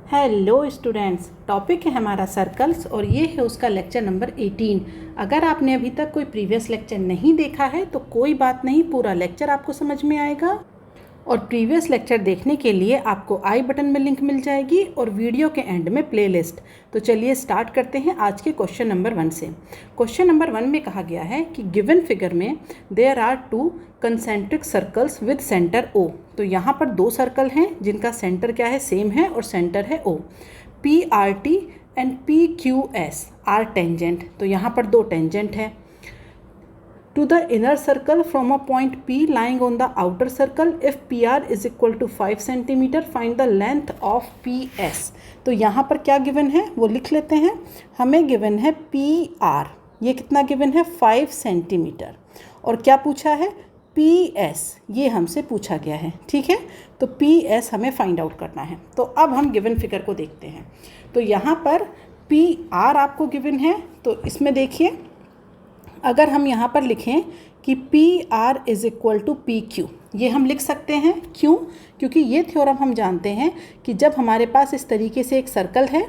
Hello students, topic है हमारा circles और ये है उसका लेक्चर नंबर 18। अगर आपने अभी तक कोई प्रीवियस लेक्चर नहीं देखा है तो कोई बात नहीं, पूरा लेक्चर आपको समझ में आएगा। और प्रीवियस लेक्चर देखने के लिए आपको आई बटन में लिंक मिल जाएगी और वीडियो के एंड में प्लेलिस्ट। तो चलिए स्टार्ट करते हैं आज के क्वेश्चन नंबर 1 से। क्वेश्चन नंबर 1 में कहा गया है कि गिवन फिगर में there are 2 concentric circles with centre O। तो यहाँ पर 2 सर्कल हैं जिनका सेंटर क्या है, सेम है और सेंटर है O। PRT and PQS are tangent. तो यहाँ पर 2 टेंजेंट है। To the inner circle from a point P lying on the outer circle, if PR is equal to 5 cm, find the length of PS। तो यहाँ पर क्या given है वो लिख लेते हैं। हमें गिवन है PR, ये कितना गिवन है 5 सेंटीमीटर, और क्या पूछा है PS, ये हमसे पूछा गया है। ठीक है, तो PS हमें फाइंड आउट करना है। तो अब हम गिवन फिगर को देखते हैं। तो यहाँ पर PR आपको गिवन है, तो इसमें देखिए अगर हम यहाँ पर लिखें कि PR is equal to PQ, ये हम लिख सकते हैं। क्यों? क्योंकि ये थ्योरम हम जानते हैं कि जब हमारे पास इस तरीके से एक सर्कल है,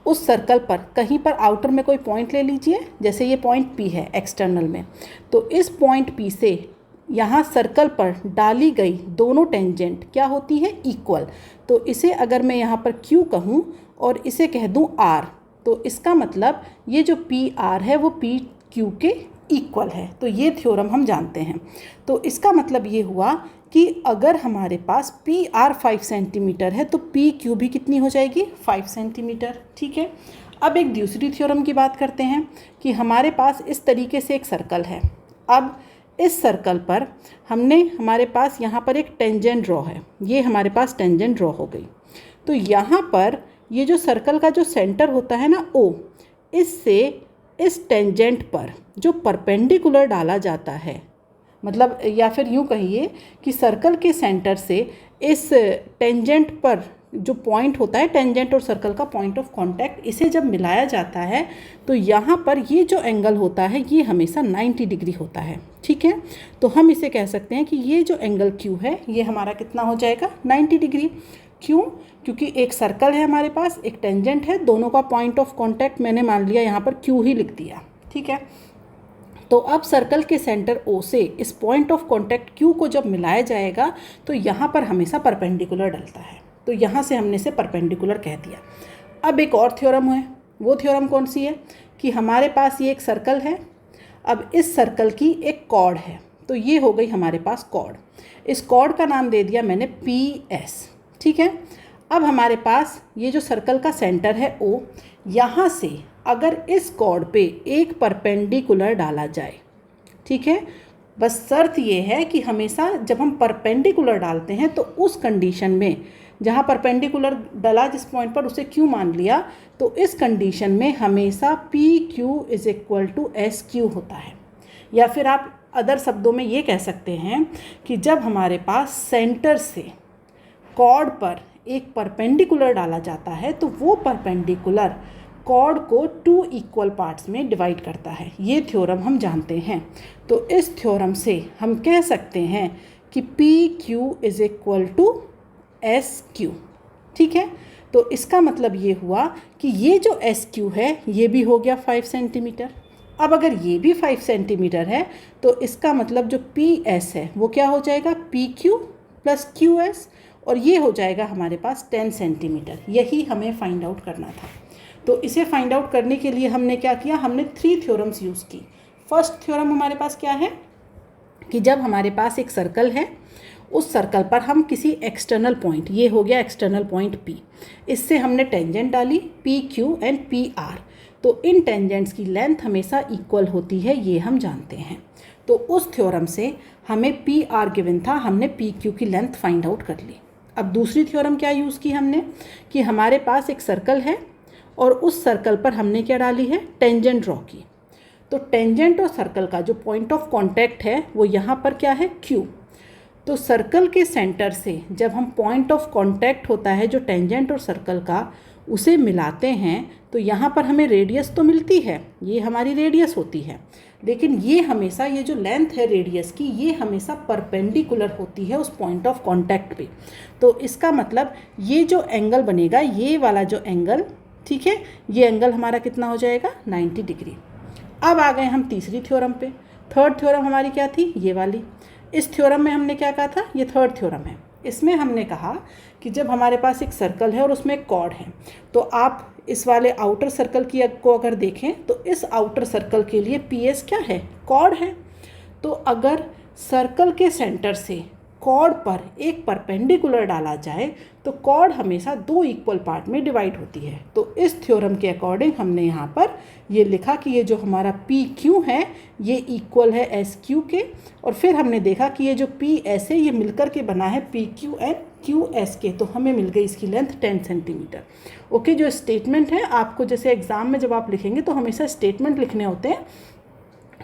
उस सर्कल पर कहीं पर आउटर में कोई पॉइंट ले लीजिए, जैसे ये पॉइंट P है एक्सटर्नल में, तो इस पॉइंट P से यहाँ सर्कल पर डाली गई दोनों टेंजेंट क्या होती है, इक्वल। तो इसे अगर मैं यहाँ पर Q कहूँ और इसे कह दूँ R, तो इसका मतलब ये जो PR है वो PQ के इक्वल है। तो ये थ्योरम हम जानते हैं। तो इसका मतलब ये हुआ कि अगर हमारे पास PR 5 सेंटीमीटर है तो PQ भी कितनी हो जाएगी, 5 सेंटीमीटर। ठीक है, अब एक दूसरी थ्योरम की बात करते हैं कि हमारे पास इस तरीके से एक सर्कल है। अब इस सर्कल पर हमारे पास यहाँ पर एक टेंजेंट ड्रॉ है, ये हमारे पास टेंजेंट ड्रॉ हो गई। तो यहाँ पर ये जो सर्कल का जो सेंटर होता है ना O, इससे इस टेंजेंट पर जो परपेंडिकुलर डाला जाता है, मतलब या फिर यूँ कहिए कि सर्कल के सेंटर से इस टेंजेंट पर जो पॉइंट होता है, टेंजेंट और सर्कल का पॉइंट ऑफ कांटेक्ट, इसे जब मिलाया जाता है तो यहाँ पर ये जो एंगल होता है ये हमेशा 90 डिग्री होता है। ठीक है, तो हम इसे कह सकते हैं कि ये जो एंगल Q है ये हमारा कितना हो जाएगा, 90 डिग्री। क्यों? क्योंकि एक सर्कल है हमारे पास, एक टेंजेंट है, दोनों का पॉइंट ऑफ कांटेक्ट मैंने मान लिया यहाँ पर Q ही लिख दिया। ठीक है, तो अब सर्कल के सेंटर O से इस पॉइंट ऑफ कांटेक्ट Q को जब मिलाया जाएगा तो यहाँ पर हमेशा परपेंडिकुलर डलता है। तो यहाँ से हमने इसे परपेंडिकुलर कह दिया। अब एक और थ्योरम है, वो थ्योरम कौन सी है कि हमारे पास ये एक सर्कल है। अब इस सर्कल की एक कॉर्ड है, तो ये हो गई हमारे पास कॉर्ड। इस कॉर्ड का नाम दे दिया मैंने PS। ठीक है, अब हमारे पास ये जो सर्कल का सेंटर है O, यहाँ से अगर इस कॉर्ड पे एक परपेंडिकुलर डाला जाए, ठीक है, बस शर्त ये है कि हमेशा जब हम परपेंडिकुलर डालते हैं तो उस कंडीशन में जहाँ परपेंडिकुलर डला जिस पॉइंट पर उसे Q मान लिया, तो इस कंडीशन में हमेशा PQ is equal to SQ होता है। या फिर आप अदर शब्दों में ये कह सकते हैं कि जब हमारे पास सेंटर से कॉर्ड पर एक परपेंडिकुलर डाला जाता है तो वो परपेंडिकुलर कॉर्ड को 2 इक्वल पार्ट्स में डिवाइड करता है। ये थ्योरम हम जानते हैं। तो इस थ्योरम से हम कह सकते हैं कि PQ is equal to SQ। ठीक है, तो इसका मतलब ये हुआ कि ये जो SQ है ये भी हो गया 5 सेंटीमीटर। अब अगर ये भी 5 सेंटीमीटर है तो इसका मतलब जो PS है वो क्या हो जाएगा, PQ प्लस QS, और ये हो जाएगा हमारे पास 10 सेंटीमीटर। यही हमें फाइंड आउट करना था। तो इसे फाइंड आउट करने के लिए हमने क्या किया, हमने 3 थ्योरम्स यूज़ की। फर्स्ट थ्योरम हमारे पास क्या है कि जब हमारे पास एक सर्कल है, उस सर्कल पर हम किसी एक्सटर्नल पॉइंट, ये हो गया एक्सटर्नल पॉइंट P, इससे हमने टेंजेंट डाली PQ एंड PR, तो इन टेंजेंट्स की लेंथ हमेशा इक्वल होती है, ये हम जानते हैं। तो उस थ्योरम से हमें PR गिवन था, हमने PQ की लेंथ फाइंड आउट कर ली। अब दूसरी थ्योरम क्या यूज़ की हमने कि हमारे पास एक सर्कल है और उस सर्कल पर हमने क्या डाली है, टेंजेंट ड्रॉ की। तो टेंजेंट और सर्कल का जो पॉइंट ऑफ कांटेक्ट है वो यहाँ पर क्या है, Q। तो सर्कल के सेंटर से जब हम पॉइंट ऑफ कांटेक्ट होता है जो टेंजेंट और सर्कल का, उसे मिलाते हैं तो यहाँ पर हमें रेडियस तो मिलती है, ये हमारी रेडियस होती है, लेकिन ये हमेशा, ये जो लेंथ है रेडियस की, ये हमेशा परपेंडिकुलर होती है उस पॉइंट ऑफ कांटेक्ट पे। तो इसका मतलब ये जो एंगल बनेगा, ये वाला जो एंगल, ठीक है, ये एंगल हमारा कितना हो जाएगा, 90 डिग्री। अब आ गए हम तीसरी थ्योरम पे। थर्ड थ्योरम हमारी क्या थी, ये वाली। इस थ्योरम में हमने क्या कहा था, ये थर्ड थ्योरम है। इसमें हमने कहा कि जब हमारे पास एक सर्कल है और उसमें एक कॉर्ड है, तो आप इस वाले आउटर सर्कल की को अगर देखें तो इस आउटर सर्कल के लिए PS क्या है, कॉर्ड है। तो अगर सर्कल के सेंटर से कॉर्ड पर एक परपेंडिकुलर डाला जाए तो कॉर्ड हमेशा 2 इक्वल पार्ट में डिवाइड होती है। तो इस थ्योरम के अकॉर्डिंग हमने यहाँ पर ये लिखा कि ये जो हमारा PQ है ये इक्वल है SQ के, और फिर हमने देखा कि ये जो PS है ये मिलकर के बना है PQ एंड QS के, तो हमें मिल गई इसकी लेंथ 10 सेंटीमीटर। ओके, जो स्टेटमेंट है आपको जैसे एग्ज़ाम में जब आप लिखेंगे तो हमेशा स्टेटमेंट लिखने होते हैं,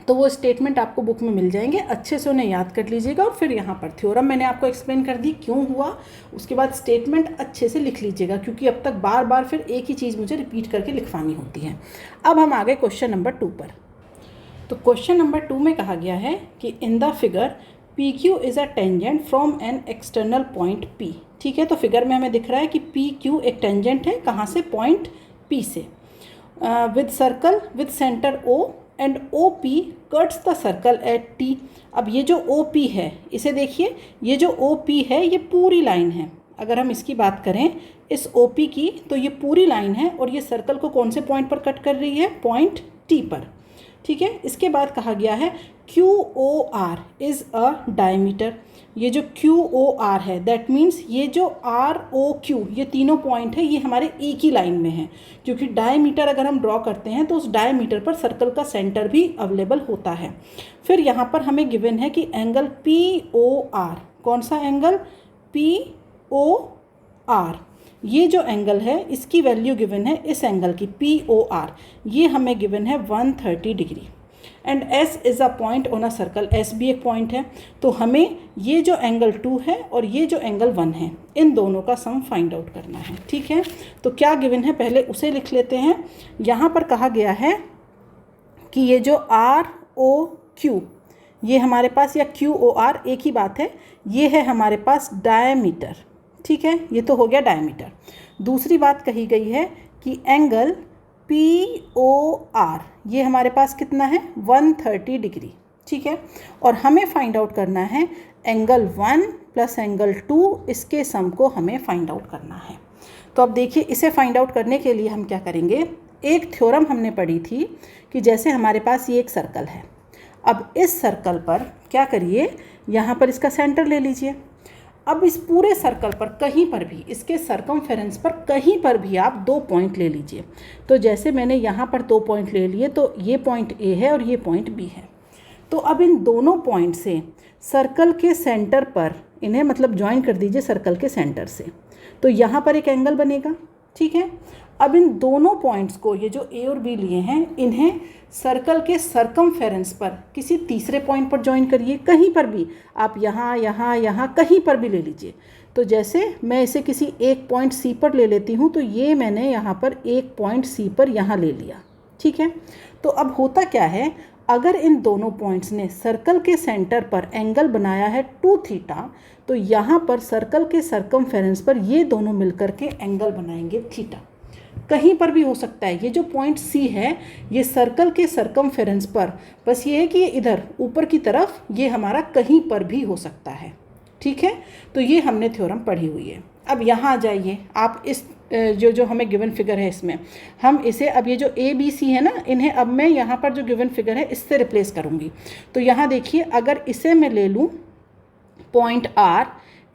तो वो स्टेटमेंट आपको बुक में मिल जाएंगे, अच्छे से उन्हें याद कर लीजिएगा। और फिर यहाँ पर थ्योरम मैंने आपको एक्सप्लेन कर दी क्यों हुआ, उसके बाद स्टेटमेंट अच्छे से लिख लीजिएगा, क्योंकि अब तक बार बार फिर एक ही चीज़ मुझे रिपीट करके लिखवानी होती है। अब हम आ गए क्वेश्चन नंबर 2 पर। तो क्वेश्चन नंबर 2 में कहा गया है कि in the figure PQ is a tangent from an external point P। ठीक है, तो फिगर में हमें दिख रहा है कि PQ एक टेंजेंट है, कहाँ से, पॉइंट P से, with circle with centre O and OP cuts the circle eight T। अब ये जो OP है, इसे देखिए, ये जो OP है ये पूरी लाइन है। अगर हम इसकी बात करें इस OP की, तो ये पूरी लाइन है और ये सर्कल को कौन से पॉइंट पर कट कर रही है, पॉइंट T पर। ठीक है, इसके बाद कहा गया है QOR इज़ अ डायमीटर। ये जो QOR है दैट मीन्स ये जो ROQ, ये तीनों पॉइंट है ये हमारे एक ही लाइन में है, क्योंकि डायमीटर अगर हम ड्रॉ करते हैं तो उस डायमीटर पर सर्कल का सेंटर भी अवेलेबल होता है। फिर यहाँ पर हमें गिवन है कि एंगल POR, कौन सा एंगल, POR, ये जो एंगल है इसकी वैल्यू गिवन है, इस एंगल की POR, ये हमें गिवन है 130 degree. And S is a point on a circle, S भी एक पॉइंट है। तो हमें ये जो एंगल 2 है और ये जो एंगल 1 है, इन दोनों का सम फाइंड आउट करना है। ठीक है, तो क्या गिवन है पहले उसे लिख लेते हैं। यहाँ पर कहा गया है कि ये जो ROQ, ये हमारे पास, या QOR एक ही बात है, ये है हमारे पास डायमीटर। ठीक है, ये तो हो गया डायमीटर। दूसरी बात कही गई है कि एंगल POR ये हमारे पास कितना है, 130 डिग्री। ठीक है, और हमें फाइंड आउट करना है एंगल 1 प्लस एंगल 2, इसके सम को हमें फाइंड आउट करना है। तो अब देखिए, इसे फाइंड आउट करने के लिए हम क्या करेंगे, एक थ्योरम हमने पढ़ी थी कि जैसे हमारे पास ये एक सर्कल है, अब इस सर्कल पर क्या करिए, यहाँ पर इसका सेंटर ले लीजिए। अब इस पूरे सर्कल पर कहीं पर भी, इसके सर्कमफेरेंस पर कहीं पर भी आप 2 पॉइंट ले लीजिए। तो जैसे मैंने यहाँ पर 2 पॉइंट ले लिए, तो ये पॉइंट A है और ये पॉइंट B है। तो अब इन दोनों पॉइंट से सर्कल के सेंटर पर इन्हें मतलब ज्वाइन कर दीजिए सर्कल के सेंटर से, तो यहाँ पर एक एंगल बनेगा। ठीक है, अब इन दोनों पॉइंट्स को, ये जो A और B लिए हैं, इन्हें सर्कल के सर्कमफेरेंस पर किसी तीसरे पॉइंट पर ज्वाइन करिए, कहीं पर भी आप, यहाँ यहाँ यहाँ कहीं पर भी ले लीजिए। तो जैसे मैं इसे किसी एक पॉइंट C पर ले लेती हूँ, तो ये मैंने यहाँ पर एक पॉइंट C पर यहाँ ले लिया। ठीक है, तो अब होता क्या है, अगर इन दोनों पॉइंट्स ने सर्कल के सेंटर पर एंगल बनाया है 2 थीटा, तो यहाँ पर सर्कल के सर्कमफेरेंस पर ये दोनों मिलकर के एंगल बनाएंगे थीटा। कहीं पर भी हो सकता है, ये जो पॉइंट C है ये सर्कल के सर्कमफेरेंस पर, बस ये है कि ये इधर ऊपर की तरफ, ये हमारा कहीं पर भी हो सकता है। ठीक है, तो ये हमने थ्योरम पढ़ी हुई है। अब यहाँ आ जाइए आप, इस जो हमें गिवन फिगर है इसमें हम इसे, अब ये जो ABC है ना, इन्हें अब मैं यहाँ पर जो गिवन फिगर है इससे रिप्लेस करूँगी। तो यहाँ देखिए, अगर इसे मैं ले लूँ पॉइंट R,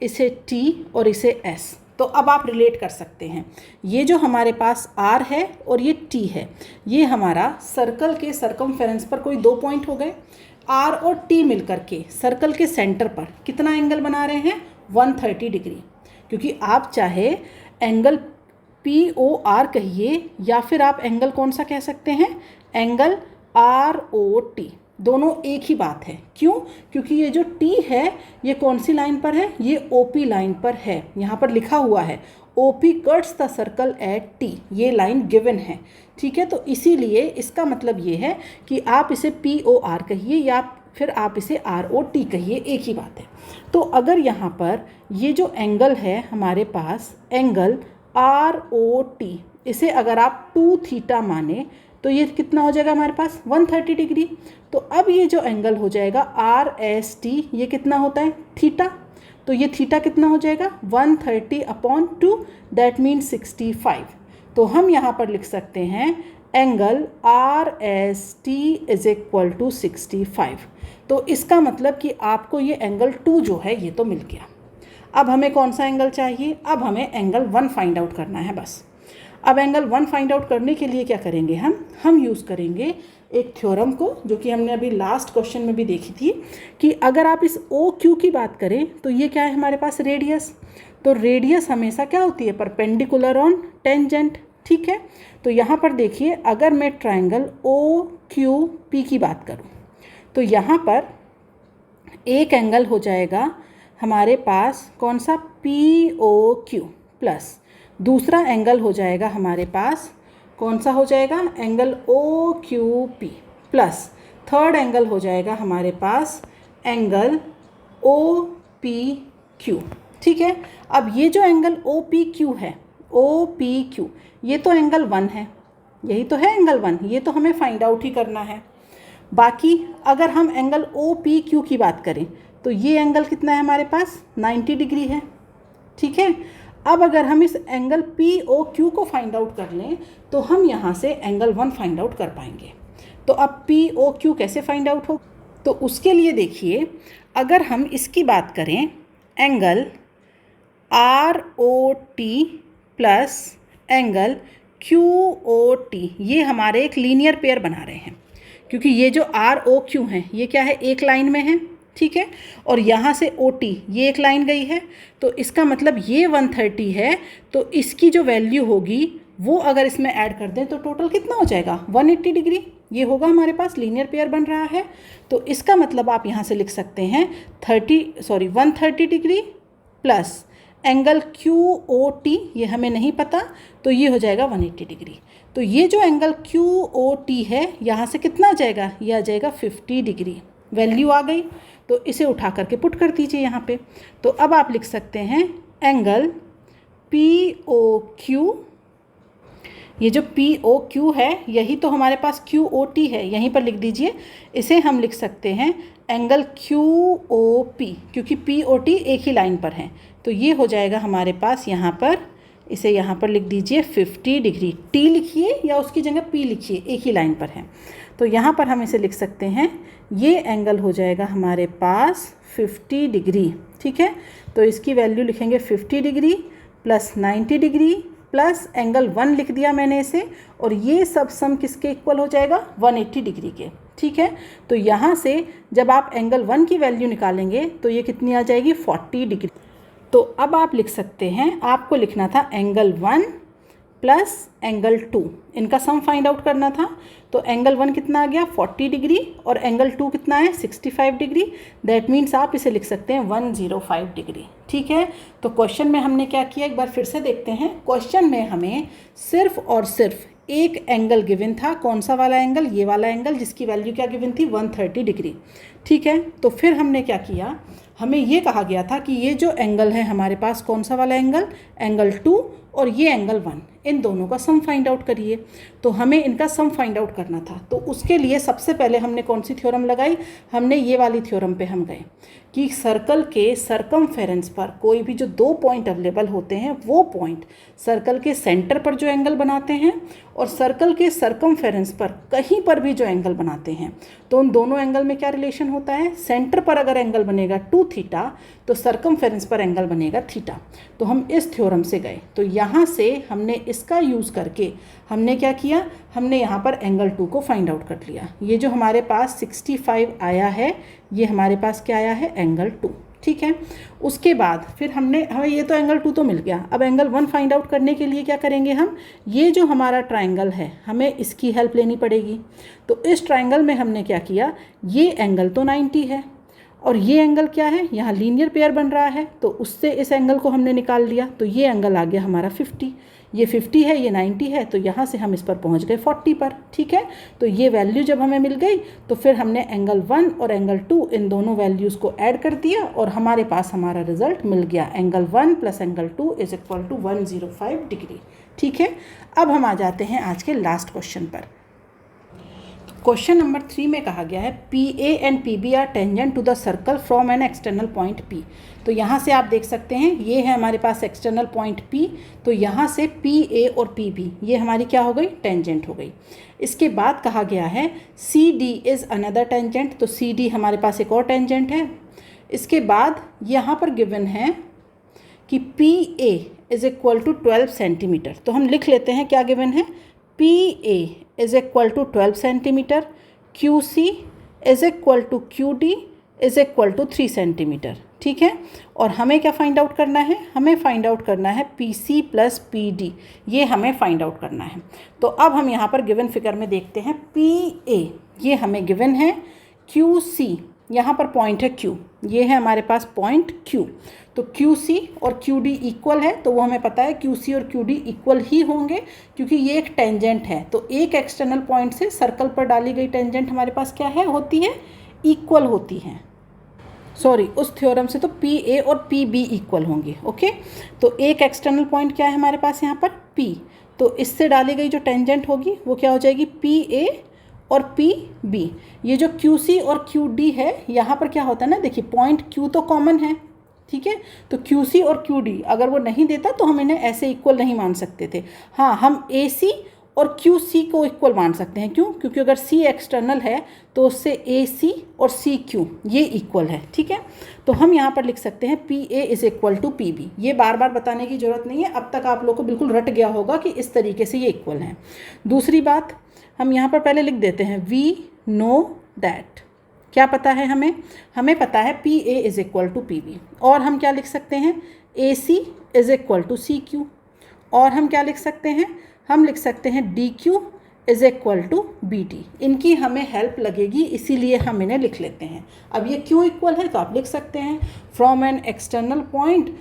इसे T और इसे S, तो अब आप रिलेट कर सकते हैं, ये जो हमारे पास R है और ये T है, ये हमारा सर्कल के सर्कमफेरेंस पर कोई 2 पॉइंट हो गए। R और T मिलकर के सर्कल के सेंटर पर कितना एंगल बना रहे हैं, 130 डिग्री। क्योंकि आप चाहे एंगल POR कहिए या फिर आप एंगल कौन सा कह सकते हैं, एंगल ROT, दोनों एक ही बात है। क्यों, क्योंकि ये जो T है ये कौन सी लाइन पर है, ये OP लाइन पर है, यहाँ पर लिखा हुआ है। OP cuts the circle eight T, ये लाइन गिवन है, ठीक है। तो इसीलिए इसका मतलब ये है कि आप इसे POR कहिए या फिर आप इसे ROT कहिए, एक ही बात है। तो अगर यहाँ पर ये जो एंगल है हमारे पास एंगल ROT, इसे अगर आप 2 थीटा माने तो ये कितना हो जाएगा हमारे पास 130 डिग्री। तो अब ये जो एंगल हो जाएगा RST, ये कितना होता है थीटा, तो ये थीटा कितना हो जाएगा 130/2, दैट मीन्स 65। तो हम यहाँ पर लिख सकते हैं angle RST is equal to 65। तो इसका मतलब कि आपको ये एंगल 2 जो है ये तो मिल गया। अब हमें कौन सा एंगल चाहिए, अब हमें एंगल 1 फाइंड आउट करना है बस। अब एंगल 1 फाइंड आउट करने के लिए क्या करेंगे हम यूज़ करेंगे एक थ्योरम को, जो कि हमने अभी लास्ट क्वेश्चन में भी देखी थी, कि अगर आप इस OQ की बात करें तो ये क्या है हमारे पास रेडियस। तो रेडियस हमेशा क्या होती है परपेंडिकुलर ऑन टेंजेंट, ठीक है। तो यहाँ पर देखिए अगर मैं ट्राइंगल OQP की बात करूँ तो यहाँ पर एक एंगल हो जाएगा हमारे पास कौन सा POQ प्लस दूसरा एंगल हो जाएगा हमारे पास कौन सा हो जाएगा angle OQP plus third angle हो जाएगा हमारे पास एंगल OPQ, ठीक है। अब ये जो एंगल OPQ है, OPQ ये तो एंगल 1 है, यही तो है एंगल 1, ये तो हमें फाइंड आउट ही करना है। बाकी अगर हम एंगल OPQ की बात करें तो ये एंगल कितना है हमारे पास 90 डिग्री है, ठीक है। अब अगर हम इस एंगल POQ को फाइंड आउट कर लें तो हम यहाँ से एंगल 1 फाइंड आउट कर पाएंगे। तो अब POQ कैसे फाइंड आउट हो, तो उसके लिए देखिए अगर हम इसकी बात करें angle ROT plus angle QOT, ये हमारे एक लीनियर पेयर बना रहे हैं, क्योंकि ये जो ROQ हैं ये क्या है एक लाइन में है, ठीक है। और यहाँ से OT ये एक लाइन गई है, तो इसका मतलब ये 130 है, तो इसकी जो वैल्यू होगी वो अगर इसमें ऐड कर दें तो टोटल कितना हो जाएगा 180 डिग्री, ये होगा हमारे पास लीनियर पेयर बन रहा है। तो इसका मतलब आप यहाँ से लिख सकते हैं 130 डिग्री प्लस एंगल QOT, ये हमें नहीं पता, तो ये हो जाएगा 180 डिग्री। तो ये जो एंगल QOT है यहाँ से कितना आ जाएगा, ये आ जाएगा 50 डिग्री, वैल्यू आ गई। तो इसे उठा करके पुट कर दीजिए यहाँ पे। तो अब आप लिख सकते हैं एंगल POQ, ये जो POQ है यही तो हमारे पास QOT है, यहीं पर लिख दीजिए। इसे हम लिख सकते हैं एंगल QOP, क्योंकि POT एक ही लाइन पर है, तो ये हो जाएगा हमारे पास यहाँ पर, इसे यहाँ पर लिख दीजिए 50 डिग्री, T लिखिए या उसकी जगह P लिखिए, एक ही लाइन पर है। तो यहाँ पर हम इसे लिख सकते हैं ये एंगल हो जाएगा हमारे पास 50 डिग्री, ठीक है। तो इसकी वैल्यू लिखेंगे 50 degree plus 90 degree plus angle 1 लिख दिया मैंने इसे, और ये सब सम किसके इक्वल हो जाएगा 180 डिग्री के, ठीक है। तो यहाँ से जब आप एंगल 1 की वैल्यू निकालेंगे तो ये कितनी आ जाएगी 40 डिग्री। तो अब आप लिख सकते हैं, आपको लिखना था एंगल 1 प्लस एंगल 2, इनका सम फाइंड आउट करना था। तो एंगल 1 कितना आ गया 40 डिग्री और एंगल 2 कितना है 65 डिग्री, दैट मीन्स आप इसे लिख सकते हैं 105 डिग्री, ठीक है। तो क्वेश्चन में हमने क्या किया, एक बार फिर से देखते हैं। क्वेश्चन में हमें सिर्फ और सिर्फ एक एंगल गिवन था, कौन सा वाला एंगल, ये वाला एंगल, जिसकी वैल्यू क्या गिवन थी 130 डिग्री, ठीक है। तो फिर हमने क्या किया, हमें ये कहा गया था कि ये जो एंगल है हमारे पास कौन सा वाला एंगल, एंगल 2 और ये एंगल 1, इन दोनों का सम फाइंड आउट करिए। तो हमें इनका सम फाइंड आउट करना था, तो उसके लिए सबसे पहले हमने कौन सी थ्योरम लगाई, हमने ये वाली थ्योरम पे हम गए कि सर्कल के सरकमफेरेंस पर कोई भी जो 2 पॉइंट अवेलेबल होते हैं वो पॉइंट सर्कल के सेंटर पर जो एंगल बनाते हैं और सर्कल के सरकमफेरेंस पर कहीं पर भी जो एंगल बनाते हैं, तो उन दोनों एंगल में क्या रिलेशन होता है, सेंटर पर अगर एंगल बनेगा 2 थीटा तो सरकमफेरेंस पर एंगल बनेगा थीटा। तो हम इस थ्योरम से गए, तो यहाँ से हमने इसका यूज़ करके हमने क्या किया, हमने यहाँ पर एंगल 2 को फाइंड आउट कर लिया। ये जो हमारे पास 65 आया है, ये हमारे पास क्या आया है एंगल 2, ठीक है। उसके बाद फिर हमें ये तो एंगल 2 तो मिल गया। अब एंगल 1 फाइंड आउट करने के लिए क्या करेंगे हम, ये जो हमारा ट्राइंगल है हमें इसकी हेल्प लेनी पड़ेगी। तो इस ट्राइंगल में हमने क्या किया, ये एंगल तो 90 है और ये एंगल क्या है, यहाँ लीनियर पेयर बन रहा है तो उससे इस एंगल को हमने निकाल लिया, तो ये एंगल आ गया हमारा 50। ये 50 है, ये 90 है, तो यहाँ से हम इस पर पहुँच गए 40 पर। ठीक है, तो ये वैल्यू जब हमें मिल गई तो फिर हमने एंगल 1 और एंगल 2 इन दोनों वैल्यूज़ को ऐड कर दिया और हमारे पास हमारा रिजल्ट मिल गया, angle 1 plus angle 2 is equal to 105 degree. ठीक है, अब हम आ जाते हैं आज के लास्ट क्वेश्चन पर। क्वेश्चन नंबर 3 में कहा गया है PA and PB are tangent to the circle from an external point P। तो यहाँ से आप देख सकते हैं ये है हमारे पास एक्सटर्नल पॉइंट P, तो यहाँ से PA और PB ये हमारी क्या हो गई, टेंजेंट हो गई। इसके बाद कहा गया है CD इज़ अनदर टेंजेंट, तो CD हमारे पास एक और टेंजेंट है। इसके बाद यहाँ पर गिवन है कि PA is equal to 12 centimetre, तो हम लिख लेते हैं क्या गिवन है, PA is equal to 12 centimetre, QC is equal to QD is equal to 3 centimetre. ठीक है, और हमें क्या फाइंड आउट करना है, हमें फाइंड आउट करना है PC प्लस PD, ये हमें फाइंड आउट करना है। तो अब हम यहाँ पर गिवन फिगर में देखते हैं PA ये हमें गिवन है, QC यहाँ पर पॉइंट है Q, ये है हमारे पास पॉइंट Q, तो QC और QD इक्वल है, तो वो हमें पता है QC और QD इक्वल ही होंगे क्योंकि ये एक टेंजेंट है। तो एक एक्सटर्नल पॉइंट से सर्कल पर डाली गई टेंजेंट हमारे पास क्या है, होती है इक्वल होती हैं। सॉरी, उस थ्योरम से तो PA और PB इक्वल होंगे। ओके, तो एक एक्सटर्नल पॉइंट क्या है हमारे पास यहाँ पर P, तो इससे डाली गई जो टेंजेंट होगी वो क्या हो जाएगी, PA और PB। ये जो QC और QD है यहाँ पर क्या होता है ना, देखिए पॉइंट Q तो कॉमन है। ठीक है, तो QC और QD अगर वो नहीं देता तो हम इन्हें ऐसे इक्वल नहीं मान सकते थे। हाँ, हम AC और QC को इक्वल मान सकते हैं, क्यों, क्योंकि अगर C एक्सटर्नल है तो उससे AC और CQ ये इक्वल है। ठीक है, तो हम यहाँ पर लिख सकते हैं PA is equal to PB। ये बार बार बताने की ज़रूरत नहीं है, अब तक आप लोग को बिल्कुल रट गया होगा कि इस तरीके से ये इक्वल हैं। दूसरी बात हम यहाँ पर पहले लिख देते हैं, वी नो दैट, क्या पता है हमें पता है PA is equal to PB, और हम क्या लिख सकते हैं, AC is equal to CQ, और हम क्या लिख सकते हैं, हम लिख सकते हैं DQ is equal to BD। इनकी हमें हेल्प लगेगी इसीलिए हम इन्हें लिख लेते हैं। अब ये क्यों इक्वल है, तो आप लिख सकते हैं from an external point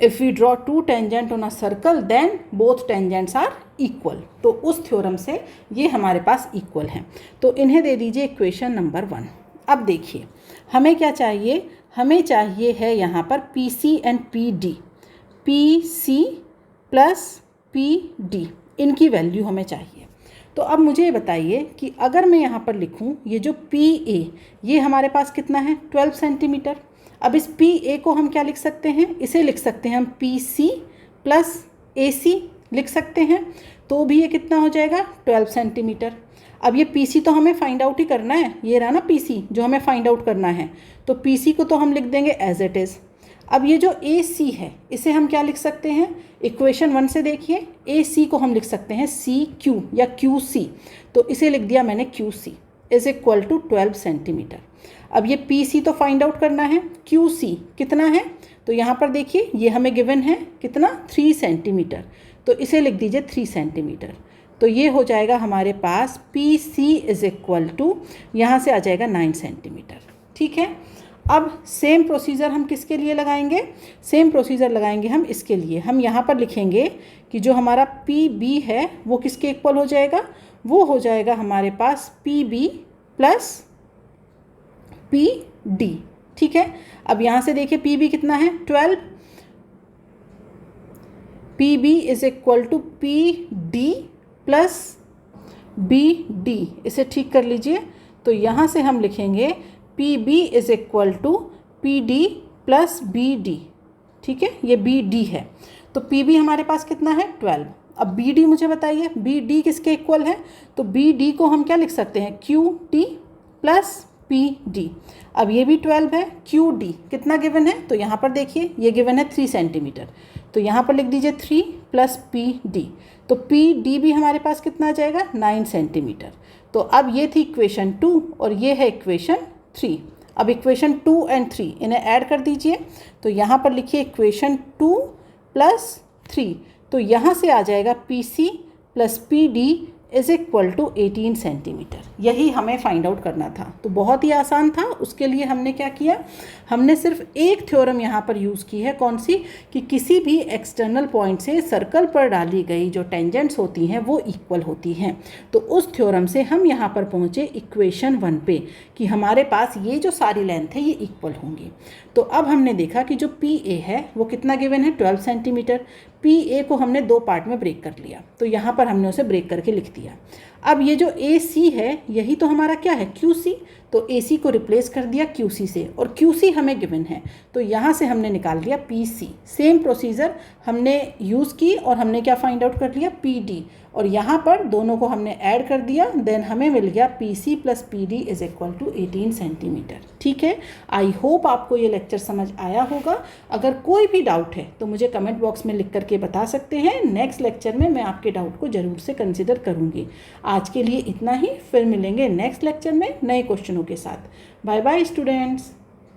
if we draw 2 tangent on a circle then both tangents are equal. तो उस थ्योरम से ये हमारे पास इक्वल हैं। तो इन्हें दे दीजिए इक्वेशन नंबर 1। अब देखिए हमें क्या चाहिए, हमें चाहिए है यहाँ पर PC and PD, PC plus PD इनकी वैल्यू हमें चाहिए। तो अब मुझे बताइए कि अगर मैं यहाँ पर लिखूँ ये जो PA ये हमारे पास कितना है, 12 सेंटीमीटर। अब इस PA को हम क्या लिख सकते हैं, इसे लिख सकते हैं हम PC प्लस AC लिख सकते हैं, तो भी ये कितना हो जाएगा, 12 सेंटीमीटर। अब ये PC तो हमें फाइंड आउट ही करना है, ये रहा ना PC जो हमें फाइंड आउट करना है, तो PC को तो हम लिख देंगे एज इट इज़। अब ये जो AC है इसे हम क्या लिख सकते हैं, इक्वेशन 1 से देखिए AC को हम लिख सकते हैं CQ या QC, तो इसे लिख दिया मैंने QC is equal to 12 centimetre. अब ये PC तो फाइंड आउट करना है, QC कितना है, तो यहाँ पर देखिए ये हमें गिवन है कितना, 3 सेंटीमीटर, तो इसे लिख दीजिए 3 सेंटीमीटर। तो ये हो जाएगा हमारे पास PC इज़ इक्वल टू, यहाँ से आ जाएगा 9 सेंटीमीटर। ठीक है, अब सेम प्रोसीजर हम किसके लिए लगाएंगे, सेम प्रोसीजर लगाएंगे हम इसके लिए। हम यहाँ पर लिखेंगे कि जो हमारा PB है वो किसके इक्वल हो जाएगा, वो हो जाएगा हमारे पास PB प्लस PD। ठीक है, अब यहाँ से देखिए PB कितना है, 12, PB is equal to PD plus BD, इसे ठीक कर लीजिए। तो यहाँ से हम लिखेंगे PB is equal to PD plus BD। ठीक है, ये BD है, तो PB हमारे पास कितना है, 12। अब BD मुझे बताइए, BD किसके इक्वल है, तो BD को हम क्या लिख सकते हैं, QD प्लस PD। अब ये भी 12 है, QD कितना गिवन है, तो यहाँ पर देखिए ये गिवन है 3 सेंटीमीटर, तो यहाँ पर लिख दीजिए 3 प्लस PD, तो PD भी हमारे पास कितना आ जाएगा, 9 सेंटीमीटर। तो अब ये थी इक्वेशन 2 और ये है इक्वेशन 3। अब इक्वेशन 2 एंड 3 इन्हें ऐड कर दीजिए, तो यहाँ पर लिखिए इक्वेशन 2 प्लस 3, तो यहाँ से आ जाएगा PC plus PD is equal to 18 centimetre. यही हमें फाइंड आउट करना था। तो बहुत ही आसान था। उसके लिए हमने क्या किया, हमने सिर्फ एक थ्योरम यहाँ पर यूज़ की है। कौन सी, कि किसी भी एक्सटर्नल पॉइंट से सर्कल पर डाली गई जो टेंजेंट्स होती हैं वो इक्वल होती हैं। तो उस थ्योरम से हम यहाँ पर पहुँचे इक्वेशन 1 पे कि हमारे पास ये जो सारी लेंथ है ये इक्वल होंगी। तो अब हमने देखा कि जो पी ए है वो कितना गिवन है, 12 सेंटीमीटर। पी ए को हमने 2 पार्ट में ब्रेक कर लिया, तो यहाँ पर हमने उसे ब्रेक करके लिख दिया। अब ये जो ए सी है यही तो हमारा क्या है, क्यू सी। तो ए सी को रिप्लेस कर दिया क्यू सी से, और क्यू सी हमें गिवन है तो यहाँ से हमने निकाल दिया पी सी। सेम प्रोसीजर हमने यूज़ की और हमने क्या फाइंड आउट कर लिया, पी डी, और यहाँ पर दोनों को हमने ऐड कर दिया। देन हमें मिल गया P C plus P D is equal to 18 centimetre. ठीक है, आई होप आपको ये लेक्चर समझ आया होगा। अगर कोई भी डाउट है तो मुझे कमेंट बॉक्स में लिख करके बता सकते हैं। नेक्स्ट लेक्चर में मैं आपके डाउट को ज़रूर से कंसिडर करूँगी। आज के लिए इतना ही, फिर मिलेंगे नेक्स्ट लेक्चर में नए क्वेश्चनों के साथ। Bye bye students.